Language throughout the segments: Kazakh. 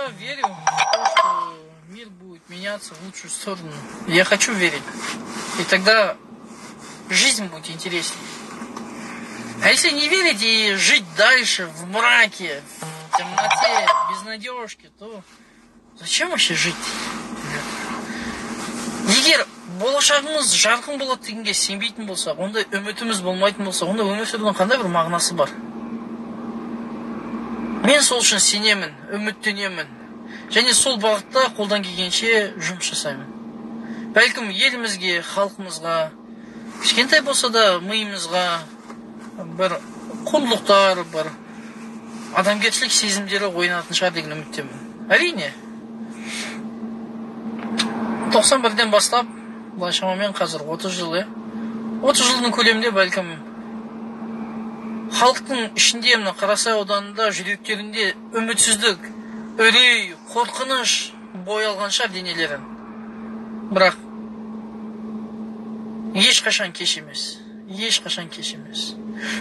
Я верю в то, что мир будет меняться в лучшую сторону. Я хочу верить. И тогда жизнь будет интереснее. А если не верить и жить дальше в мраке, в темноте, в безнадежке, то зачем вообще жить? Егер болашағымыз жарқын болады дегенге сенбейтін болсақ, онда үмітіміз болмайтын болса, онда өмір сүрудің қандай бір мағынасы бар? Мен сол үшін сенемін, үміттенемін. Және сол бағытта қолдан келгенше жұмыс жасаймын. Бәлкім елімізге, халқымызға, кішкентай болса да миымызға бір құндылықтар, бір адамгершілік сезімдері ойнатын шығар деген үміттемін. Әрине. 91-ден бастап, былай шамамен қазір 30 жыл, 30 жылдың көлемінде бәлкім халықтың ішінде, мына Қарасай ауданында жүректерінде үмітсіздік, үрей, қорқыныш бой алған шығар денелерін. Бірақ ешқашан кеш емес. Ешқашан кеш емес.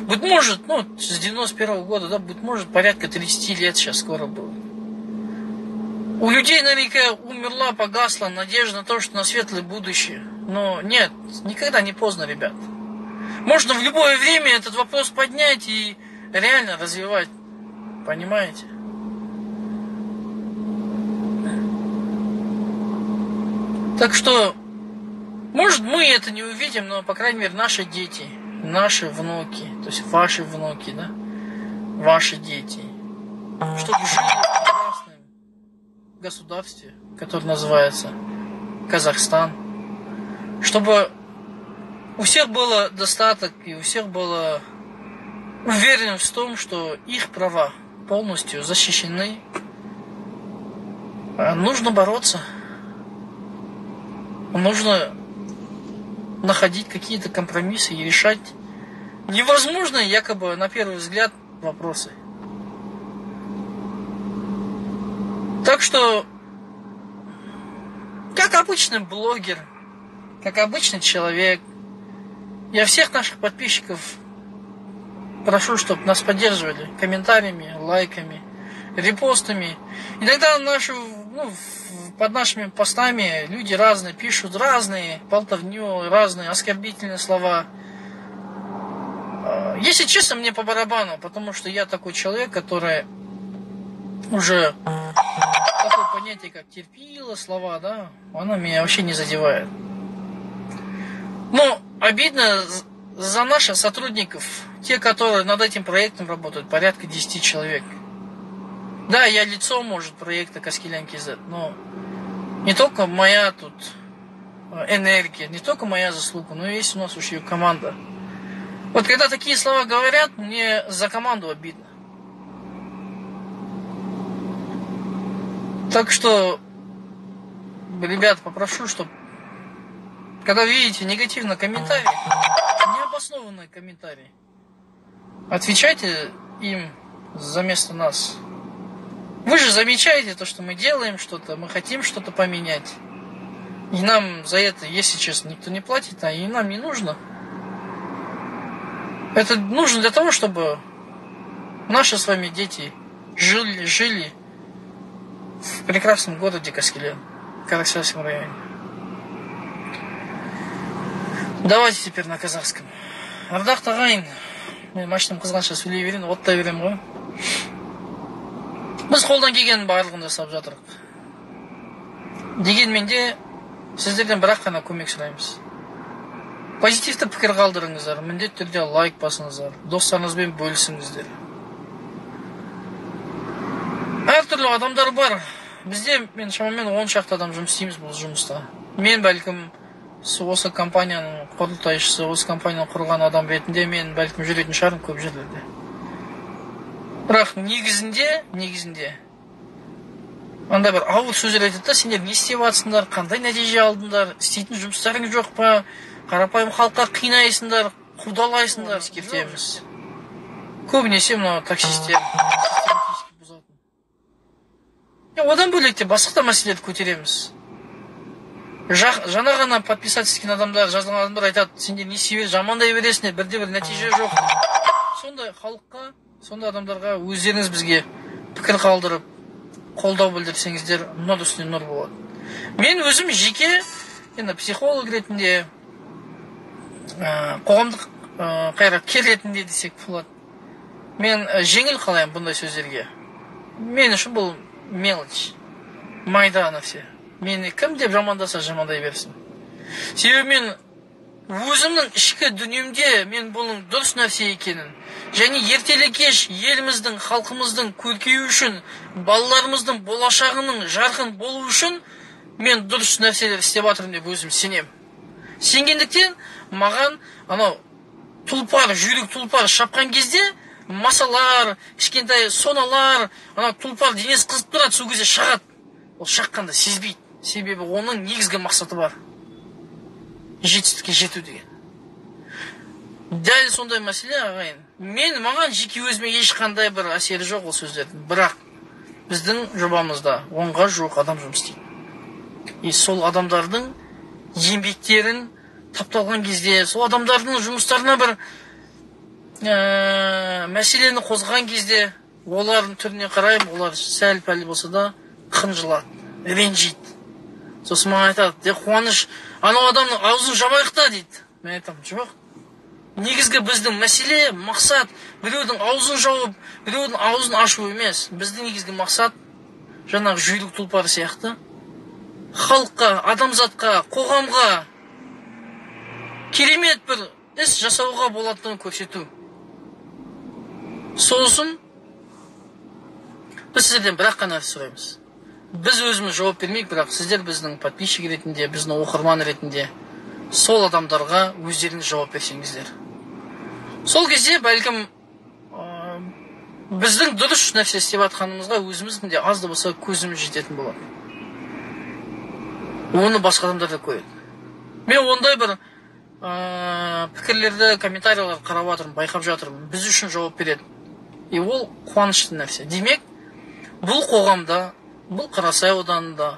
Быть может, с 91-го года, да, быть может, порядка 30 лет сейчас скоро будет. У людей наверняка умерла, погасла надежда на то, что на светлое будущее. Но нет, никогда не поздно, ребят. Можно в любое время этот вопрос поднять и реально развивать. Понимаете? Так что, может, мы это не увидим, но, по крайней мере, наши дети, наши внуки, то есть ваши внуки, да, ваши дети, чтобы жили в прекрасном государстве, которое называется Казахстан, чтобы у всех было достаток и у всех было уверенность в том, что их права полностью защищены. Нужно бороться. Нужно находить какие-то компромиссы и решать невозможные, якобы, на первый взгляд, вопросы. Так что, как обычный блогер, как обычный человек, я всех наших подписчиков прошу, чтобы нас поддерживали комментариями, лайками, репостами. Иногда под нашими постами люди разные пишут, разные болтовню, разные оскорбительные слова. Если честно, мне по барабану, потому что я такой человек, который уже такое понятие, как терпила, слова, да, оно меня вообще не задевает. Но обидно за наших сотрудников, те, которые над этим проектом работают, порядка 10 человек. Да, я лицо, может, проекта Каскелян КЗ, но не только моя тут энергия, не только моя заслуга, но есть у нас еще и команда. Вот когда такие слова говорят, мне за команду обидно. Так что, ребят, попрошу, чтобы когда видите негативные комментарии, необоснованные комментарии, отвечайте им заместо нас. Вы же замечаете то, что мы делаем что-то, мы хотим что-то поменять. И нам за это, если честно, никто не платит, а и нам не нужно. Это нужно для того, чтобы наши с вами дети жили в прекрасном городе Каскелян, в Караксайском районе. Давайте теперь на казахском. Ардақты ағайын, мен машинам қызғанша сөйлей берейін, оттай берем ғой. Біз қолдан келген барлығын жасап жатырық. Дегенмен де сіздерден бірақ қана көмек сұраймыз. Позитивті пікір қалдырыңыздар, міндетті түрде лайк басыңыздар, достарыңызбен бөлісіңіздер. Әртүрлі адамдар бар. Бізде мен шамамен 10 шақты адам жұмыс істейміз бұл жұмыста. Мен бәлкім осы компанияның құрылтайшысы, осы компанияның құрған адам ретінде мен бәлкім жүретін шығармын көп жерлерде. Бірақ негізінде анда бір ауыр сөздер айтады да, сендер не істеп жатсыңдар, қандай нәтиже алдыңдар, істейтін жұмыстарың жоқ па, қарапайым халыққа қинайсыңдар, қудалайсыңдар, ескертеміз. Көбінесе мына таксистер одан бөлек те басқа да мәселелерді көтереміз. Жаңа ғана подписательский адамдар, жазылған адамдар айтады, сендер не себеп жамандай бересіңдер, бірде-бір нәтиже жоқ. Сондай халыққа, сондай адамдарға өздеріңіз бізге пікір қалдырып, қолдау білдірсеңіздер, нұр үстіне нұр болады. Мен өзім жеке, енді психолог ретінде, қоғамдық қайраткер ретінде десек болады. Мен жеңіл қалаймын бұндай сөздерге. Мен үшін бұл мелочь, майда нәрсе. Мені кім деп жамандаса жамандай берсін. Себебі мен өзімнің ішкі дүниемде мен бұның дұрыс нәрсе екенін, және ертелі кеш еліміздің, халқымыздың көркеюі үшін, балаларымыздың болашағының жарқын болу үшін мен дұрыс нәрселер істеп жатырмын деп өзім сенем. Сенгендіктен маған анау тұлпар, жүйрік тұлпар шапқан кезде масалар, кішкентай соналар, анау тұлпар денесі қызып тұрады, сол кезде шағады. Ол шаққанда сезбейді. Себебі оның негізгі мақсаты бар. Жетістікке жету деген. Дәл сондай мәселе ағайын. Маған жеке өзіме ешқандай бір әсері жоқ ол сөздердің. Бірақ біздің жобамызда 10-ға жуық адам жұмыс істейді. И сол адамдардың еңбектерін тапталған кезде, сол адамдардың жұмыстарына бір мәселені қозған кезде, олардың түріне қараймын, олар сәл-пәл болса да қынжылады, ренжиді. Сосын маған айтады, қуаныш, анау адамның аузын жабайық та дейді. Мен айтамын, жоқ. Негізгі біздің мәселе, мақсат, біреудің аузын жауып, біреудің аузын ашу емес. Біздің негізгі мақсат, жаңағы жүйрік тұлпар сияқты, халыққа, адамзатқа, қоғамға керемет бір іс жасауға болатынын көрсету. Сосын біз сіздерден бірақ қана сұраймыз. Біз өзіміз жауап бермейік, бірақ сіздер біздің подписчик ретінде, біздің оқырман ретінде сол адамдарға өздеріңіз жауап берсеңіздер. Сол кезде бәлкім біздің дұрыс нәрсе істеп жатқанымызға өзіміздің де аз да болса көзіміз жететін болады. Оны басқа адамдар да көреді. Мен ондай бір пікірлерді, комментариялар қарап жатырмын, байқап жатырмын. Біз үшін жауап береді. И ол қуанышты нәрсе. Демек, бұл қоғамда, бұл Қарасай ауданында,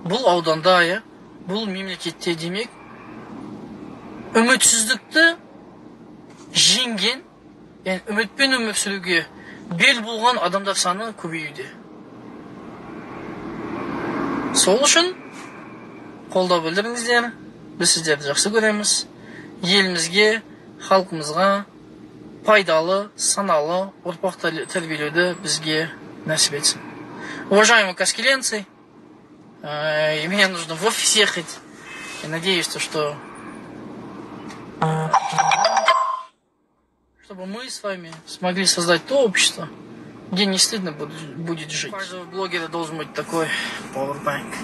бұл ауданда, бұл мемлекетте демек, үмітсіздікті жеңген, яғни үмітпен өмір сүруге бел болған адамдар саны көбеюде. Сол үшін қолдау білдіріңіздер, біз сіздерді жақсы көреміз. Елімізге, халқымызға пайдалы, саналы ұрпақ тәрбиелеуді бізге нәсіп етсін. Уважаемые каскеленцы, мне нужно в офис ехать. Я надеюсь, что чтобы мы с вами смогли создать то общество, где не стыдно будет жить. У каждого блогера должен быть такой powerbank.